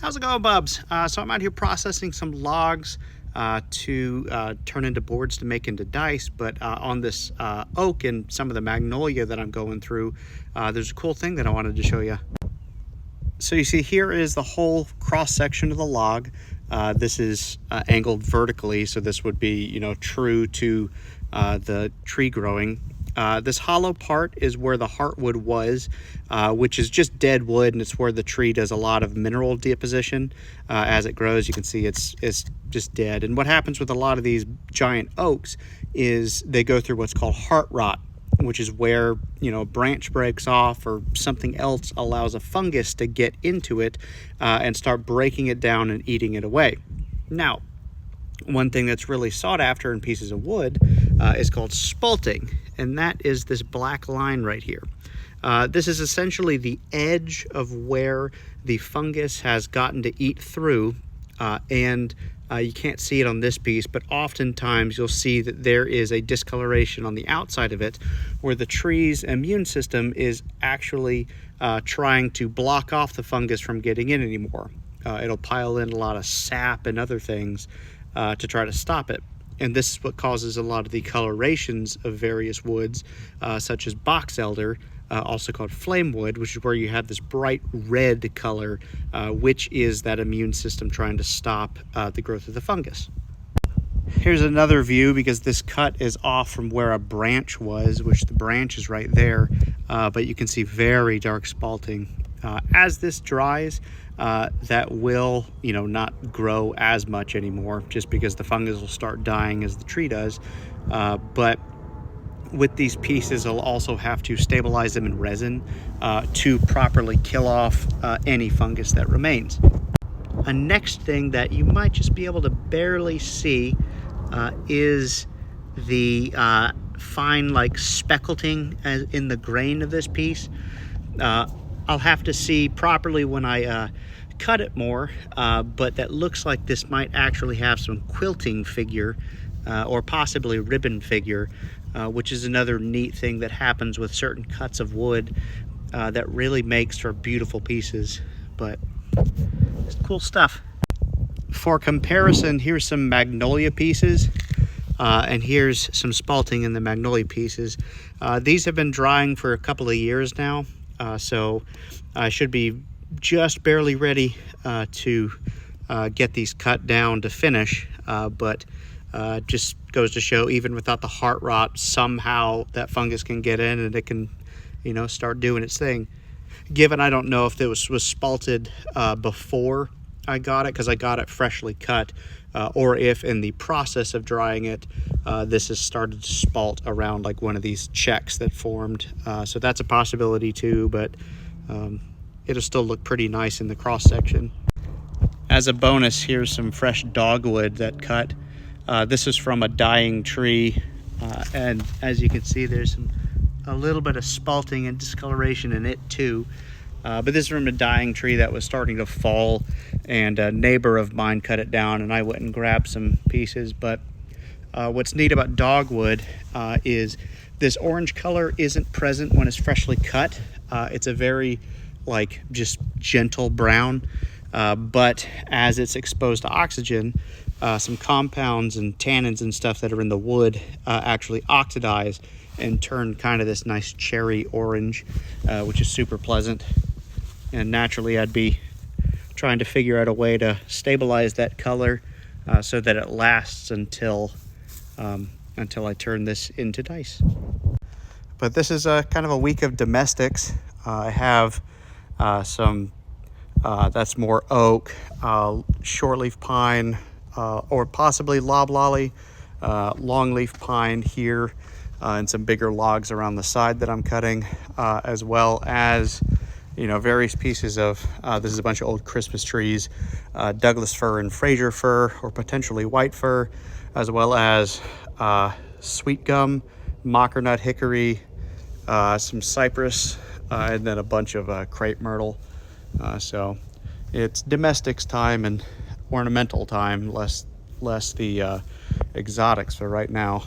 How's it going, bubs? So I'm out here processing some logs to turn into boards to make into dice, but on this oak and some of the magnolia that I'm going through, there's a cool thing that I wanted to show you. So you see here is the whole cross section of the log. This is angled vertically, so this would be, you know, true to the tree growing. This hollow part is where the heartwood was, which is just dead wood, and it's where the tree does a lot of mineral deposition. As it grows, you can see it's just dead. And what happens with a lot of these giant oaks is they go through what's called heart rot, which is where, you know, a branch breaks off or something else allows a fungus to get into it and start breaking it down and eating it away. Now, one thing that's really sought after in pieces of wood is called spalting, and that is this black line right here. This is essentially the edge of where the fungus has gotten to eat through, and you can't see it on this piece, but oftentimes you'll see that there is a discoloration on the outside of it where the tree's immune system is actually trying to block off the fungus from getting in anymore. It'll pile in a lot of sap and other things to try to stop it. And this is what causes a lot of the colorations of various woods, such as box elder, also called flame wood, which is where you have this bright red color, which is that immune system trying to stop the growth of the fungus. Here's another view, because this cut is off from where a branch was, which the branch is right there, but you can see very dark spalting. As this dries, that will, you know, not grow as much anymore, just because the fungus will start dying as the tree does. But with these pieces, I'll also have to stabilize them in resin to properly kill off any fungus that remains. A next thing that you might just be able to barely see is the fine, like, speckleting in the grain of this piece. I'll have to see properly when I cut it more, but that looks like this might actually have some quilting figure or possibly ribbon figure, which is another neat thing that happens with certain cuts of wood that really makes for beautiful pieces. But it's cool stuff. For comparison, here's some magnolia pieces, and here's some spalting in the magnolia pieces. These have been drying for a couple of years now. So I should be just barely ready to get these cut down to finish, but just goes to show, even without the heart rot, somehow that fungus can get in and it can, you know, start doing its thing. Given I don't know if it was spalted before I got it, because I got it freshly cut, or if in the process of drying it, this has started to spalt around like one of these checks that formed. So that's a possibility too, but it'll still look pretty nice in the cross section. As a bonus, here's some fresh dogwood that cut. This is from a dying tree, and as you can see, there's a little bit of spalting and discoloration in it too. But this is from a dying tree that was starting to fall, and a neighbor of mine cut it down, and I went and grabbed some pieces. But what's neat about dogwood is this orange color isn't present when it's freshly cut. It's a very, like, just gentle brown, but as it's exposed to oxygen, some compounds and tannins and stuff that are in the wood actually oxidize and turn kind of this nice cherry orange, which is super pleasant. And naturally, I'd be trying to figure out a way to stabilize that color so that it lasts until I turn this into dice. But this is a kind of a week of domestics. I have some that's more oak, shortleaf pine, or possibly loblolly, longleaf pine here, and some bigger logs around the side that I'm cutting, as well as, you know, various pieces of, this is a bunch of old Christmas trees, Douglas fir and Fraser fir, or potentially white fir, as well as sweet gum, mockernut hickory, some cypress, and then a bunch of crepe myrtle. So it's domestics time and ornamental time, less the exotics for right now.